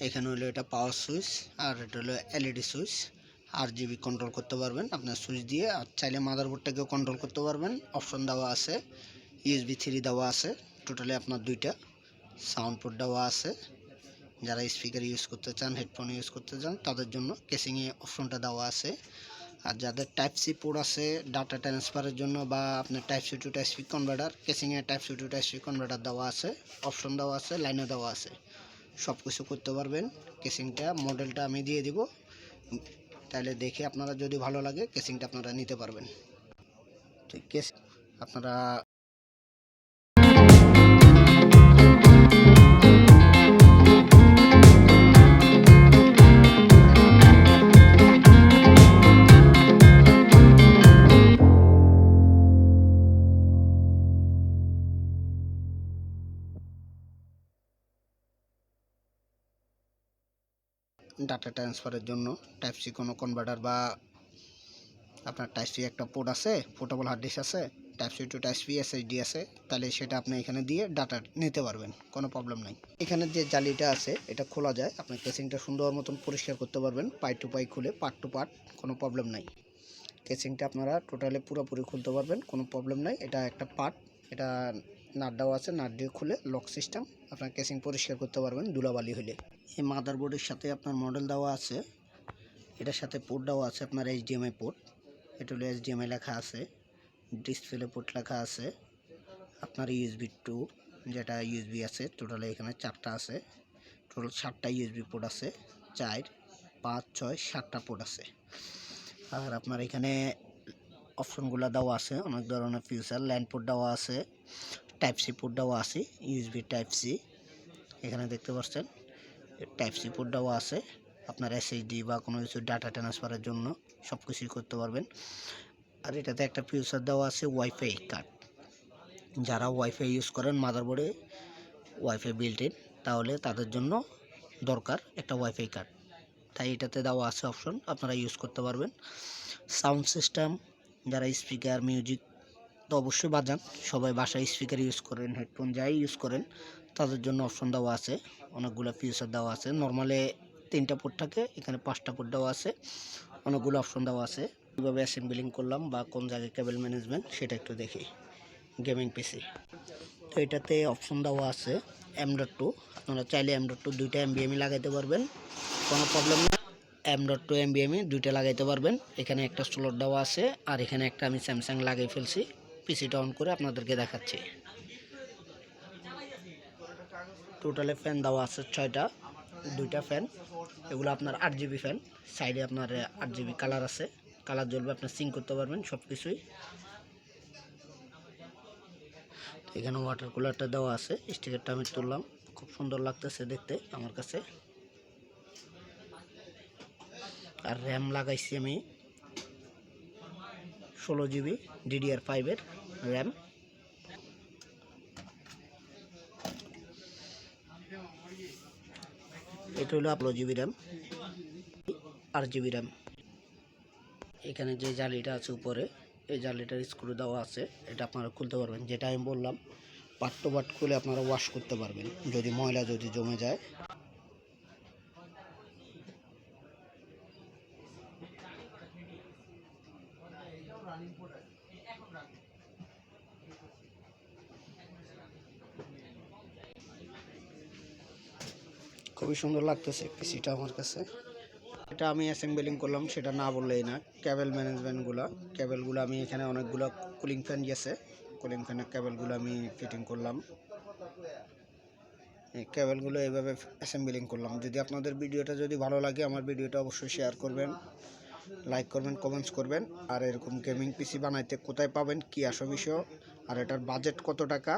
এখানে হলো এটা পাওয়ার সুইচ, আর এটা হলো এলইডি সুইচ। RGB কন্ট্রোল করতে পারবেন আপনার সুইচ দিয়ে, আর চাইলে মাদারবোর্ডটাকেও কন্ট্রোল করতে পারবেন। অপশন দেওয়া আছে, USB 3 দেওয়া আছে, টোটালি আপনার দুইটা সাউন্ড পোর্ট দেওয়া আছে। যারা স্পিকার ইউজ করতে চান, হেডফোন ইউজ করতে চান, তাদের জন্য কেসিংয়ে অপশনটা দেওয়া আছে। আর যাদের টাইপ সি পোর্ট আছে ডাটা ট্রান্সফারের জন্য, বা আপনার type C to type C converter, কেসিংয়ে type C to type C converter দেওয়া আছে, অপশন দেওয়া আছে, লাইনও দেওয়া আছে, সব কিছু করতে পারবেন। কেসিংটা মডেলটা আমি দিয়ে দিব, তাহলে দেখে আপনারা যদি ভালো লাগে কেসিংটা আপনারা নিতে পারবেন। তো কেস আপনারা ডাটা ট্রান্সফারের জন্য টাইপ সি কোনো কনভার্টার, বা আপনার টাইপ সি একটা পোর্ট আছে, পোর্টেবল হার্ড ডিস্ক আছে, type C to type C SSD আছে, তাহলে সেটা আপনি এখানে দিয়ে ডাটা নিতে পারবেন, কোনো প্রবলেম নাই। এখানে যে জালিটা আছে এটা খোলা যায়, আপনি কেসিংটা সুন্দর মতন পরিষ্কার করতে পারবেন, পাই টু পাই খুলে, পার্ট টু পার্ট, কোনো প্রবলেম নাই। কেসিংটা আপনারা টোটালি পুরোপুরি খুলতে পারবেন, কোনো প্রবলেম নাই। এটা একটা পার্ট, এটা নাট দেওয়া আছে, নাট দিয়ে খুলে লক সিস্টেম আপনার কেসিং পরিষ্কার করতে পারবেন ধুলাবালি হলে। এই মাদারবোর্ডের সাথে আপনার মডেল দেওয়া আছে, এটার সাথে পোর্ট দেওয়া আছে আপনার HDMI পোর্ট, এটা হলো HDMI লেখা আছে, ডিসপ্লে পোর্ট লেখা আছে, আপনার USB 2 যেটা USB আছে, টোটাল এখানে 4টা আছে, টোটাল 7টা USB পোর্ট আছে, 4 5 6 7টা পোর্ট আছে। আর আপনার এখানে অপশনগুলো দেওয়া আছে, অনেক ধরনের ফিউচার, ল্যান্ড পোর্ট দেওয়া আছে, টাইপ সি পোর্ট দেওয়া আছে, USB টাইপ সি এখানে দেখতে পাচ্ছেন, টাইপ সি পোর্ট দেওয়া আছে, আপনার SSD বা কোনো কিছু ডাটা ট্রান্সফারের জন্য সব কিছুই করতে পারবেন। আর এটাতে একটা ফিউচার দেওয়া আছে ওয়াইফাই কার্ড, যারা ওয়াইফাই ইউজ করেন মাদারবোর্ডে, ওয়াইফাই বিল্ট ইন, তাহলে তাদের জন্য দরকার একটা ওয়াইফাই কার্ড, তাই এটাতে দেওয়া আছে অপশন, আপনারা ইউজ করতে পারবেন। সাউন্ড সিস্টেম, যারা স্পিকার মিউজিক তো অবশ্যই বাজান, সবাই বাসায় স্পিকার ইউজ করেন, হেডফোন যাই ইউজ করেন, তাদের জন্য অপশন দেওয়া আছে, অনেকগুলো ফিউচার দেওয়া আছে। নর্মালে 3টা পোর্ট থাকে, এখানে 5টা পোর্ট দেওয়া আছে, অনেকগুলো অপশন দেওয়া আছে। কীভাবে অ্যাসেম্বলিং করলাম বা কোন জায়গায় কেবল ম্যানেজমেন্ট সেটা একটু দেখি। গেমিং পিসি, তো এটাতে অপশন দেওয়া আছে M.2, আপনারা চাইলে M.2 দুইটা NVMe লাগাইতে পারবেন, কোনো প্রবলেম না। M.2 NVMe দুইটা লাগাইতে পারবেন। এখানে একটা স্লট দেওয়া আছে, আর এখানে একটা আমি স্যামসাং লাগিয়ে ফেলছি, পিসিটা অন করে আপনাদেরকে দেখাচ্ছি। টোটালে ফ্যান দেওয়া আছে 6টা, 2টা ফ্যান, এগুলো আপনার 8GB ফ্যান, সাইডে আপনার 8GB কালার আছে, কালার জ্বলবে, আপনার সিঙ্ক করতে পারবেন সব কিছুই। এখানে ওয়াটার কুলারটা দেওয়া আছে, স্টিকারটা আমি তুললাম, খুব সুন্দর লাগতেছে দেখতে আমার কাছে। আর র্যাম লাগাইছি আমি 16GB DDR5 র্যাম। এটা হলো 16GB র্যাম, 8GB র্যাম। এখানে যে জালিটা আছে উপরে, এই জালিটার স্ক্রু দেওয়া আছে, এটা আপনারা খুলতে পারবেন, যেটা আমি বললাম পার্ট টু পার্ট খুলে আপনারা ওয়াশ করতে পারবেন, যদি ময়লা যদি জমে যায়। খুবই সুন্দর লাগতেছে পিসিটা আমার কাছে। এটা আমি অ্যাসেম্বলিং করলাম সেটা না বললেই না। কেবল ম্যানেজমেন্টগুলো, কেবলগুলো আমি এখানে অনেকগুলো কুলিং ফ্যান গেছে, কুলিং ফ্যানের কেবলগুলো আমি ফিটিং করলাম, এই কেবলগুলো এইভাবে অ্যাসেম্বলিং করলাম। যদি আপনাদের ভিডিওটা যদি ভালো লাগে, আমার ভিডিওটা অবশ্যই শেয়ার করবেন, লাইক করবেন, কমেন্টস করবেন। আর এরকম গেমিং পিসি বানাইতে কোথায় পাবেন, কী আসো বিষয়, আর এটার বাজেট কত টাকা,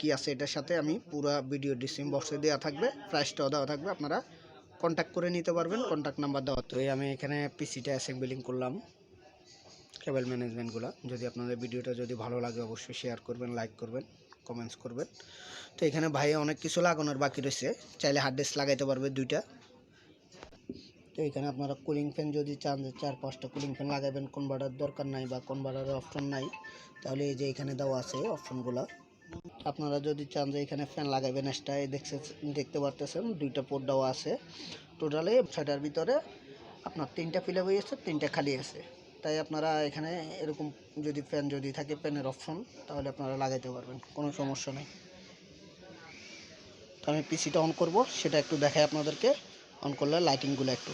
কি আছে এটার সাথে আমি পুরো ভিডিও ডিসক্রিপশন বক্সে দেওয়া থাকবে, প্রাইসটাও দেওয়া থাকবে, আপনারা কন্ট্যাক্ট করে নিতে পারবেন, কন্ট্যাক্ট নাম্বার দেওয়া। তো আমি এখানে পিসিটা অ্যাসেম্বলিং করলাম, কেবল ম্যানেজমেন্টগুলো। যদি আপনাদের ভিডিওটা যদি ভালো লাগে অবশ্যই শেয়ার করবেন, লাইক করবেন, কমেন্টস করবেন। তো এখানে ভাই অনেক কিছু লাগানোর বাকি রয়েছে, চাইলে হার্ড ডিস্ক লাগাইতে পারবে 2টা। তো এখানে আপনারা কুলিং ফ্যান যদি চান যে 4-5টা কুলিং ফ্যান লাগাবেন, কনভার্টার দরকার নাই বা কনভার্টারের অপশন নাই, তাহলে এই যে এখানে দেওয়া আছে অপশনগুলো, আপনারা যদি চান যে এখানে ফ্যান লাগাবেন এক্সট্রা, দেখতে পারতেছেন 2টা পোর্ট দেওয়া আছে। টোটালি সেটার ভিতরে আপনার 3টা ফিল আপ হয়েছে, 3টা খালি আছে। তাই আপনারা এখানে এরকম যদি ফ্যান যদি থাকে, ফ্যানের অপশন, তাহলে আপনারা লাগাইতে পারবেন, কোনো সমস্যা নেই। তো আমি পিসিটা অন করব, সেটা একটু দেখাই আপনাদেরকে। অন করলে লাইটিংগুলো একটু,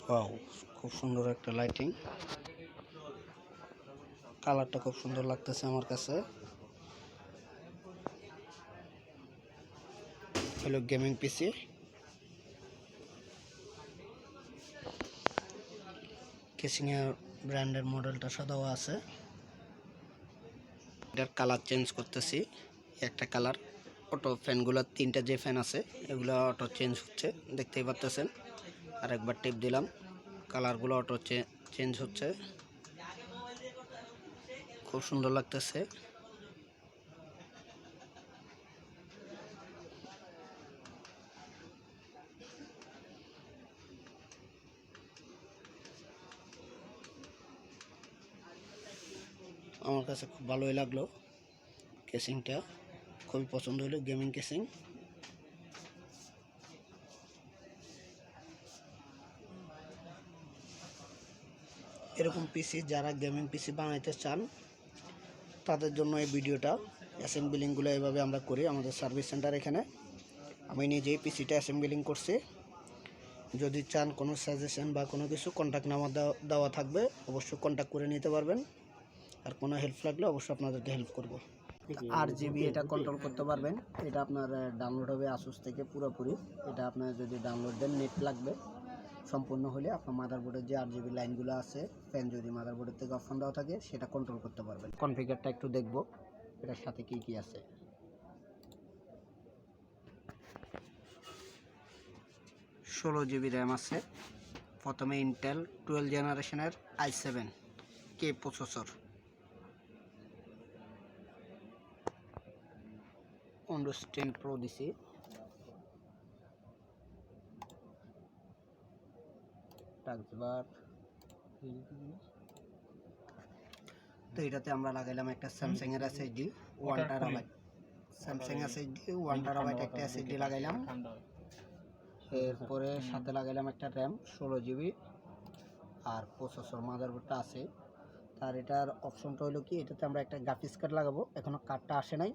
ওয়াও, খুব সুন্দর একটা লাইটিং, কালারটা খুব সুন্দর লাগতেছে আমার কাছে। হলো গেমিং পিসি, কেসিংয়ের ব্র্যান্ডের মডেলটা সাদাও আছে। এটার কালার চেঞ্জ করতেছি, একটা কালার। অটো ফ্যানগুলো 3টা যে ফ্যান আছে এগুলো অটো চেঞ্জ হচ্ছে, দেখতেই পাচ্ছেন। আর একবার টিপ দিলাম, কালারগুলো অটো চেঞ্জ হচ্ছে, খুব সুন্দর লাগতেছে। আমার কাছে খুব ভালোই লাগলো কেসিংটা, খুবই পছন্দ হলো গেমিং কেসিং। এরকম পিসি যারা গেমিং পিসি বানাইতে চান তাদের জন্য এই ভিডিওটা। অ্যাসেম্বলিংগুলো এভাবে আমরা করি আমাদের সার্ভিস সেন্টার এখানে। আমি নিজেই পিসিটা অ্যাসেম্বলিং করছি। যদি চান কোনো সাজেশন বা কোনো কিছু, কন্ট্যাক্ট নাম্বার দেওয়া থাকবে, অবশ্যই কন্ট্যাক্ট করে নিতে পারবেন। আর কোনো হেল্প লাগলে অবশ্যই আপনাদেরকে হেল্প করব। 8 GB এটা কন্ট্রোল করতে পারবেন। এটা আপনার ডাউনলোড হবে ASUS থেকে পুরোপুরি। এটা আপনার যদি ডাউনলোড দেন নেট লাগবে, সম্পূর্ণ হলে আপনার মাদারবোর্ডের যে 8 GB লাইনগুলো আছে, ফ্যান যদি মাদারবোর্ডের থেকে অপশন দেওয়া থাকে, সেটা কন্ট্রোল করতে পারবেন। কনফিগারটা একটু দেখব এটার সাথে কি কি আছে। 16 GB র্যাম আছে। প্রথমে ইন্টেল 12 জেনারেশনের i7-12700K প্রসেসর। Windows 10 Pro দিছি। টাচবার, তো এটাতে আমরা লাগাইলাম একটা স্যামসাং এর SSD 1 TB। Samsung SSD 1 TB একটা SSD লাগাইলাম। এরপরে সাথে লাগাইলাম একটা র্যাম 16 GB, আর প্রসেসর মাদারবোর্ডটা আছে। তার এটার অপশনটা হলো কি, এটাতে আমরা একটা গ্রাফিক্স কার্ড লাগাবো, এখনো কার্ডটা আসে নাই।